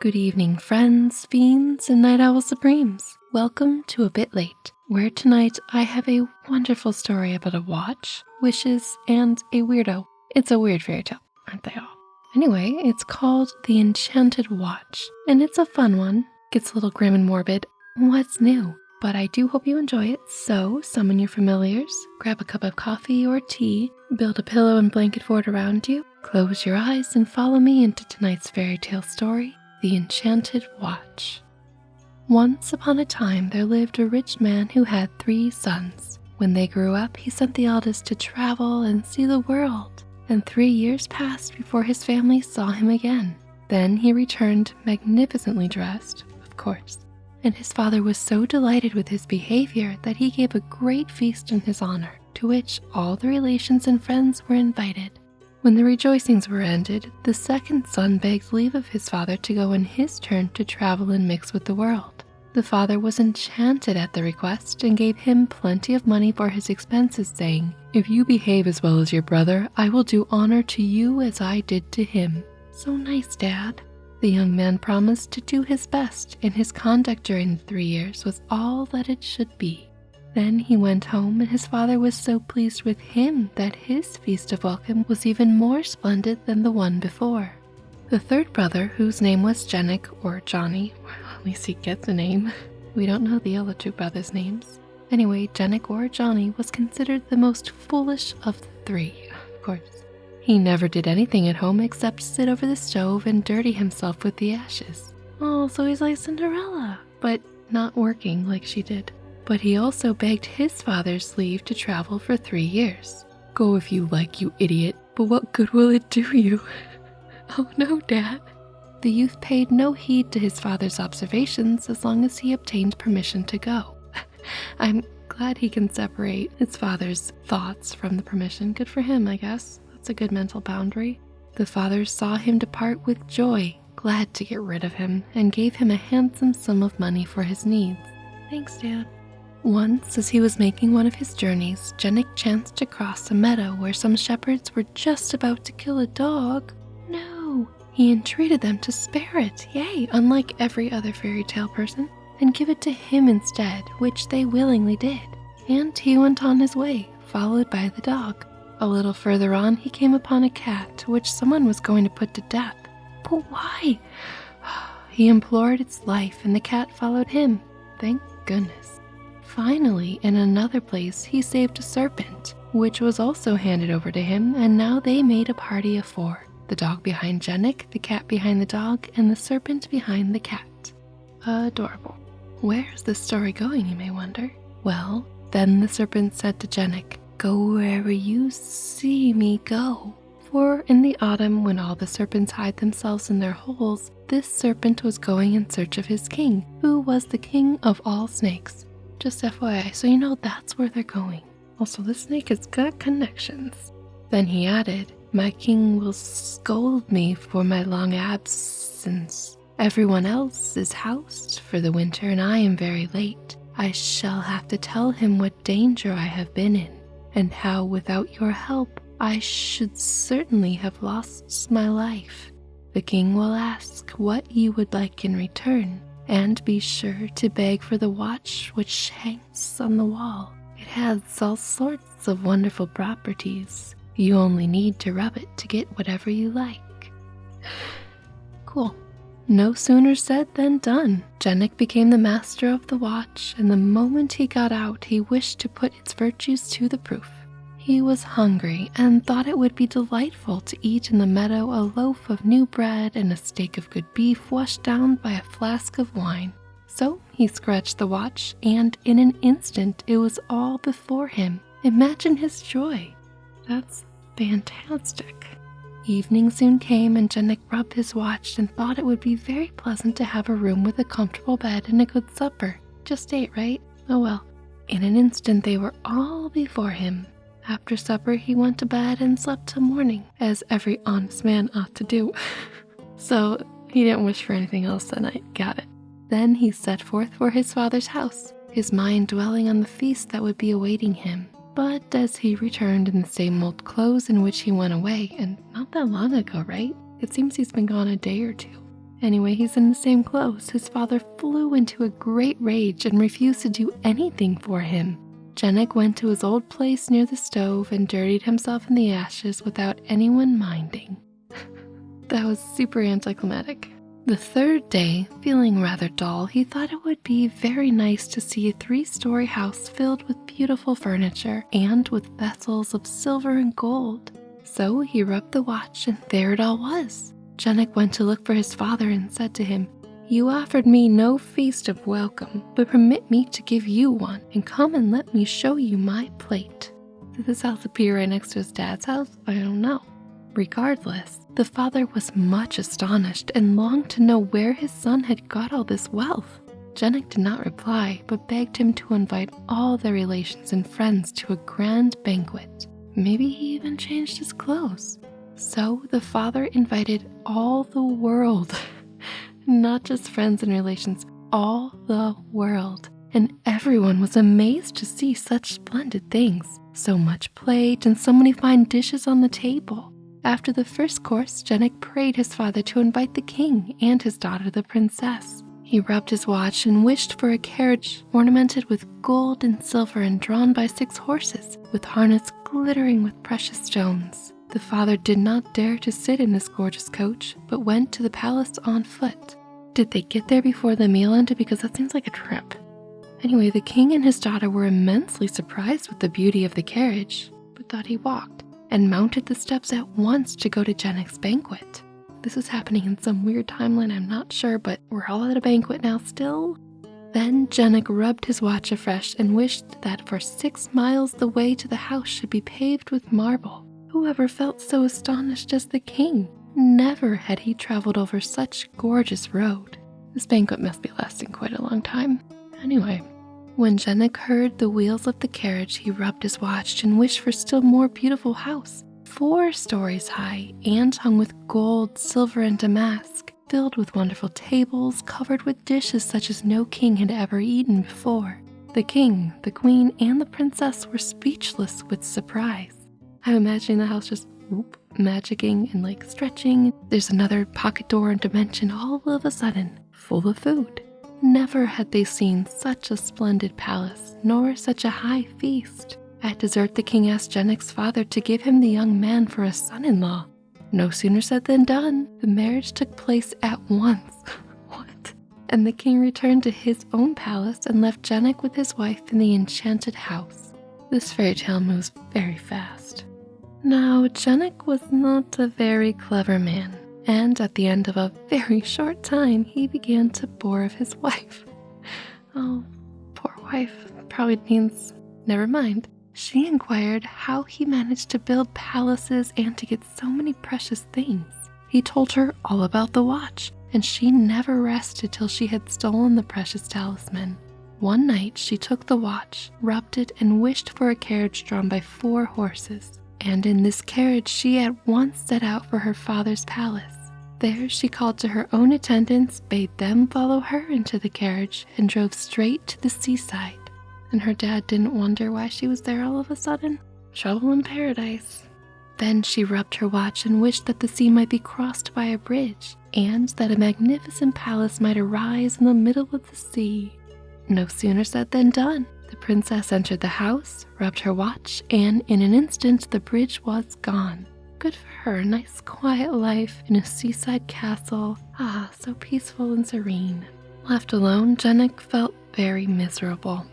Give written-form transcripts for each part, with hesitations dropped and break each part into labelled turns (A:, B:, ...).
A: Good evening, friends, fiends, and night owl supremes. Welcome to A Bit Late, where tonight I have a wonderful story about a watch, wishes, and a weirdo. It's a weird fairy tale, aren't they all? Anyway, it's called The Enchanted Watch, and it's a fun one. Gets a little grim and morbid. What's new? But I do hope you enjoy it, so summon your familiars, grab a cup of coffee or tea, build a pillow and blanket fort around you, close your eyes, and follow me into tonight's fairy tale story, The Enchanted Watch. Once upon a time, there lived a rich man who had 3 sons. When they grew up, he sent the eldest to travel and see the world, and 3 years passed before his family saw him again. Then he returned magnificently dressed, of course, and his father was so delighted with his behavior that he gave a great feast in his honor, to which all the relations and friends were invited. When the rejoicings were ended, the second son begged leave of his father to go in his turn to travel and mix with the world. The father was enchanted at the request and gave him plenty of money for his expenses, saying, "If you behave as well as your brother, I will do honor to you as I did to him." "So nice, Dad." The young man promised to do his best, and his conduct during the 3 years was all that it should be. Then he went home, and his father was so pleased with him that his feast of welcome was even more splendid than the one before. The third brother, whose name was Jenik or Johnny, at least he gets a name. We don't know the other 2 brothers' names. Anyway, Jenik or Johnny was considered the most foolish of the 3, of course. He never did anything at home except sit over the stove and dirty himself with the ashes. Oh, so he's like Cinderella, but not working like she did. But he also begged his father's leave to travel for 3 years. "Go if you like, you idiot, but what good will it do you?" "Oh no, Dad." The youth paid no heed to his father's observations as long as he obtained permission to go. I'm glad he can separate his father's thoughts from the permission. Good for him, I guess. That's a good mental boundary. The father saw him depart with joy, glad to get rid of him, and gave him a handsome sum of money for his needs. "Thanks, Dad." Once, as he was making one of his journeys, Jenik chanced to cross a meadow where some shepherds were just about to kill a dog. No, he entreated them to spare it, yea, unlike every other fairy tale person, and give it to him instead, which they willingly did. And he went on his way, followed by the dog. A little further on, he came upon a cat, which someone was going to put to death. But why? He implored its life, and the cat followed him. Thank goodness. Finally, in another place, he saved a serpent, which was also handed over to him, and now they made a party of 4. The dog behind Jenik, the cat behind the dog, and the serpent behind the cat. Adorable. Where's this story going, you may wonder? Well, then the serpent said to Jenik, "Go wherever you see me go." For in the autumn, when all the serpents hide themselves in their holes, this serpent was going in search of his king, who was the king of all snakes. Just FYI, so you know that's where they're going. Also, the snake has got connections. Then he added, "My king will scold me for my long absence. Everyone else is housed for the winter and I am very late. I shall have to tell him what danger I have been in, and how without your help I should certainly have lost my life. The king will ask what you would like in return, and be sure to beg for the watch which hangs on the wall. It has all sorts of wonderful properties. You only need to rub it to get whatever you like." Cool. No sooner said than done. Jenik became the master of the watch, and the moment he got out, he wished to put its virtues to the proof. He was hungry and thought it would be delightful to eat in the meadow a loaf of new bread and a steak of good beef washed down by a flask of wine. So he scratched the watch, and in an instant it was all before him. Imagine his joy. That's fantastic. Evening soon came, and Jenik rubbed his watch and thought it would be very pleasant to have a room with a comfortable bed and a good supper. Just 8, right? Oh well. In an instant they were all before him. After supper, he went to bed and slept till morning, as every honest man ought to do. So he didn't wish for anything else that night. Got it. Then he set forth for his father's house, his mind dwelling on the feast that would be awaiting him. But as he returned in the same old clothes in which he went away, and not that long ago, right? It seems he's been gone a day or 2. Anyway, he's in the same clothes. His father flew into a great rage and refused to do anything for him. Janek went to his old place near the stove and dirtied himself in the ashes without anyone minding. That was super anticlimactic. The third day, feeling rather dull, he thought it would be very nice to see a 3-story house filled with beautiful furniture and with vessels of silver and gold. So he rubbed the watch, and there it all was. Janek went to look for his father and said to him, "You offered me no feast of welcome, but permit me to give you one, and come and let me show you my plate." Did this house appear right next to his dad's house? I don't know. Regardless, the father was much astonished and longed to know where his son had got all this wealth. Janek did not reply, but begged him to invite all their relations and friends to a grand banquet. Maybe he even changed his clothes. So the father invited all the world, not just friends and relations, all the world. And everyone was amazed to see such splendid things, so much plate and so many fine dishes on the table. After the first course, Janek prayed his father to invite the king and his daughter, the princess. He rubbed his watch and wished for a carriage ornamented with gold and silver and drawn by 6 horses, with harness glittering with precious stones. The father did not dare to sit in this gorgeous coach, but went to the palace on foot. Did they get there before the meal ended? Because that seems like a trip. Anyway, the king and his daughter were immensely surprised with the beauty of the carriage, but thought he walked, and mounted the steps at once to go to Janek's banquet. This is happening in some weird timeline, I'm not sure, but we're all at a banquet now still. Then Janek rubbed his watch afresh and wished that for 6 miles the way to the house should be paved with marble. Whoever felt so astonished as the king? Never had he traveled over such gorgeous road. This banquet must be lasting quite a long time. Anyway, when Janek heard the wheels of the carriage, he rubbed his watch and wished for still more beautiful house, 4 stories high and hung with gold, silver, and damask, filled with wonderful tables covered with dishes such as no king had ever eaten before. The king, the queen, and the princess were speechless with surprise. I'm imagining the house just magicking and like stretching. There's another pocket door and dimension all of a sudden, full of food. Never had they seen such a splendid palace, nor such a high feast. At dessert, the king asked Janek's father to give him the young man for a son-in-law. No sooner said than done. The marriage took place at once. What? And the king returned to his own palace and left Janek with his wife in the enchanted house. This fairy tale moves very fast. Now, Janek was not a very clever man, and at the end of a very short time, he began to bore of his wife. Oh, poor wife. Probably means, never mind. She inquired how he managed to build palaces and to get so many precious things. He told her all about the watch, and she never rested till she had stolen the precious talisman. One night, she took the watch, rubbed it, and wished for a carriage drawn by 4 horses. And in this carriage she at once set out for her father's palace. There she called to her own attendants, bade them follow her into the carriage, and drove straight to the seaside. And her dad didn't wonder why she was there all of a sudden. Trouble in paradise. Then she rubbed her watch and wished that the sea might be crossed by a bridge, and that a magnificent palace might arise in the middle of the sea. No sooner said than done. The princess entered the house, rubbed her watch, and in an instant the bridge was gone. Good for her, a nice quiet life in a seaside castle. Ah, so peaceful and serene. Left alone, Janek felt very miserable.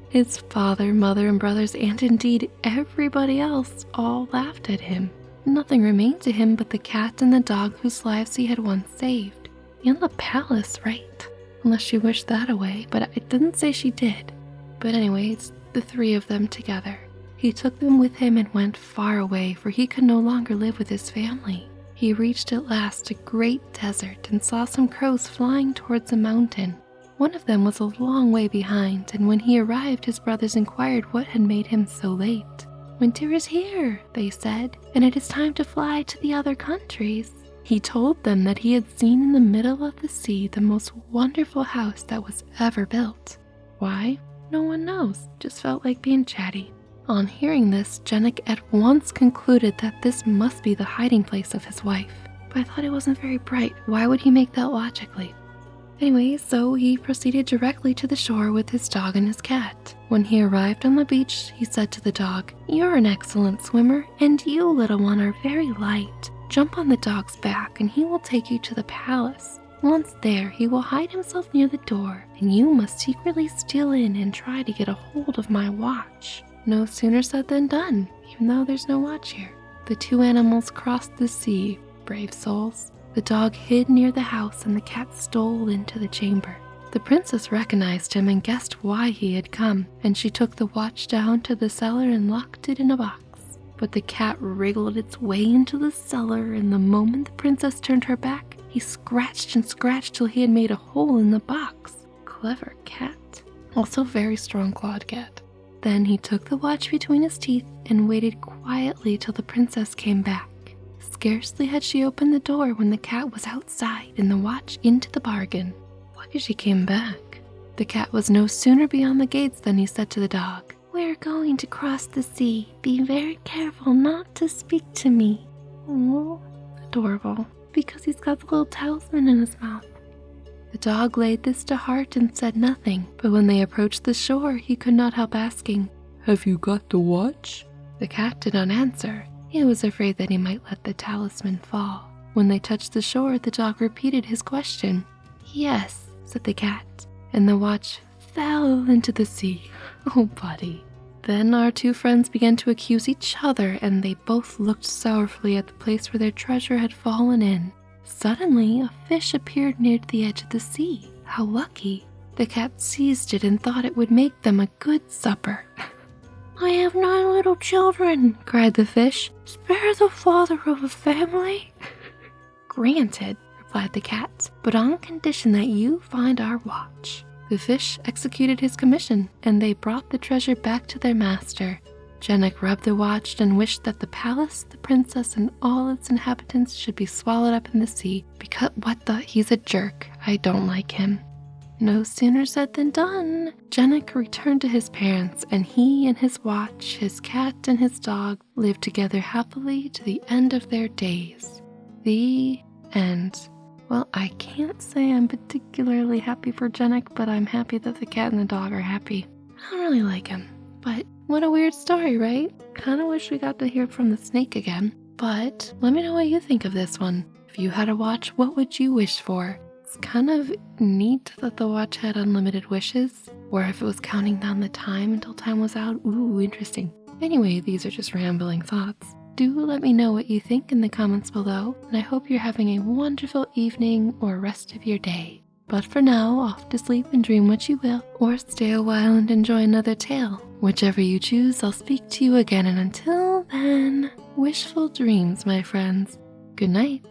A: His father, mother, and brothers, and indeed everybody else, all laughed at him. Nothing remained to him but the cat and the dog whose lives he had once saved. And the palace, right? Unless she wished that away, but it didn't say she did. But anyways, the 3 of them together. He took them with him and went far away, for he could no longer live with his family. He reached at last a great desert and saw some crows flying towards a mountain. One of them was a long way behind, and when he arrived, his brothers inquired what had made him so late. "Winter is here," they said, "and it is time to fly to the other countries." He told them that he had seen in the middle of the sea the most wonderful house that was ever built. Why? No one knows, just felt like being chatty. On hearing this, Janek at once concluded that this must be the hiding place of his wife. but I thought it wasn't very bright. Why would he make that logically? Anyway, so he proceeded directly to the shore with his dog and his cat. When he arrived on the beach, he said to the dog, "You're an excellent swimmer, and you, little one, are very light. Jump on the dog's back, and he will take you to the palace. Once there, he will hide himself near the door, and you must secretly steal in and try to get a hold of my watch." No sooner said than done, even though there's no watch here. The two animals crossed the sea, brave souls. The dog hid near the house and the cat stole into the chamber. The princess recognized him and guessed why he had come, and she took the watch down to the cellar and locked it in a box. But the cat wriggled its way into the cellar, and the moment the princess turned her back, he scratched and scratched till he had made a hole in the box. Clever cat. Also very strong clawed cat. Then he took the watch between his teeth and waited quietly till the princess came back. Scarcely had she opened the door when the cat was outside and the watch into the bargain. Lucky she came back. The cat was no sooner beyond the gates than he said to the dog, "We're going to cross the sea. Be very careful not to speak to me." Oh, adorable. Because he's got the little talisman in his mouth. The dog laid this to heart and said nothing, but when they approached the shore, he could not help asking, "Have you got the watch?" The cat did not answer. He was afraid that he might let the talisman fall. When they touched the shore, the dog repeated his question. "Yes," said the cat, and the watch fell into the sea. Oh, buddy. Then our two friends began to accuse each other, and they both looked sorrowfully at the place where their treasure had fallen in. Suddenly, a fish appeared near the edge of the sea. How lucky. The cat seized it and thought it would make them a good supper. "I have 9 little children," cried the fish. "Spare the father of a family." "Granted," replied the cat, "but on condition that you find our watch." The fish executed his commission, and they brought the treasure back to their master. Jenik rubbed the watch and wished that the palace, the princess, and all its inhabitants should be swallowed up in the sea, because he's a jerk. I don't like him. No sooner said than done. Jenik returned to his parents, and he and his watch, his cat, and his dog lived together happily to the end of their days. The end. Well, I can't say I'm particularly happy for Jenik, but I'm happy that the cat and the dog are happy. I don't really like him, but what a weird story, right? Kinda wish we got to hear from the snake again. But let me know what you think of this one. If you had a watch, what would you wish for? It's kind of neat that the watch had unlimited wishes, or if it was counting down the time until time was out. Ooh, interesting. Anyway, these are just rambling thoughts. Do let me know what you think in the comments below, and I hope you're having a wonderful evening or rest of your day. But for now, off to sleep and dream what you will, or stay a while and enjoy another tale. Whichever you choose, I'll speak to you again, and until then, wishful dreams, my friends. Good night.